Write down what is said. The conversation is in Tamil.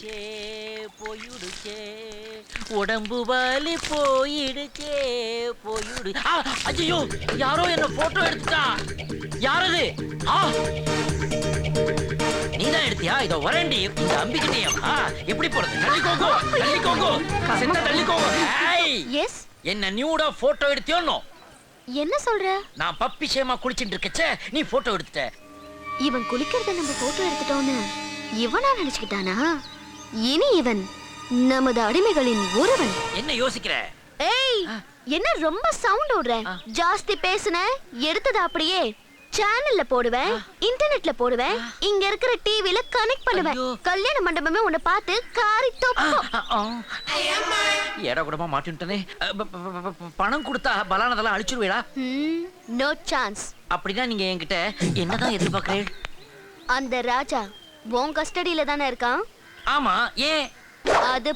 போயிடுச்சே போயிடுச்சே உடம்பு வலி போயிடுச்சே போயிடு. ஐயோ யாரோ என்ன போட்டோ எடுத்துட்டா. யாரது? நீதான் எடுத்தியா? இதோ வரேன்டி. இந்த அம்பிக்கிட்டே எப்படி போறது? தள்ளிக்கோங்க தள்ளிக்கோங்க சென்ன தள்ளிக்கோங்க. எஸ். என்ன நியூடா போட்டோ எடுத்தியோன்னோ? என்ன சொல்ற? நான் பப்பி சேமா குளிச்சிட்டு இருக்கச்சே நீ போட்டோ எடுத்துட்ட. இவன் குளிக்கிறத நம்ம போட்டோ எடுத்துட்டோன்னு இவனா நினைச்சுக்கிட்டானா? இனி இவன் நமது அடிமைகளின் ஒருவன். என்ன யோசிக்கிற? ஏய், என்ன ரொம்ப சவுண்ட் ஓடுற? ஜாஸ்தி பேசுன எடுத்தத அப்படியே சேனல்ல போடுவேன், இன்டர்நெட்ல போடுவேன், இங்க இருக்கிற டிவில கனெக்ட் பண்ணுவேன். கல்யாண மண்டபமே உன்னை பார்த்து காரி தொப்பும். ஏடா கூடமா மாட்டின்ட்டனே. பணம் கொடுத்தா பலானதெல்லாம் அழிச்சிருவேடா. No chance. அப்படின்னா நீங்க என்கிட்ட என்னதான் எதிர்பார்க்கிறேன்? அந்த ராஜா உன் கஸ்டடியில தானே இருக்கான். ஆமா, ஏன்? அது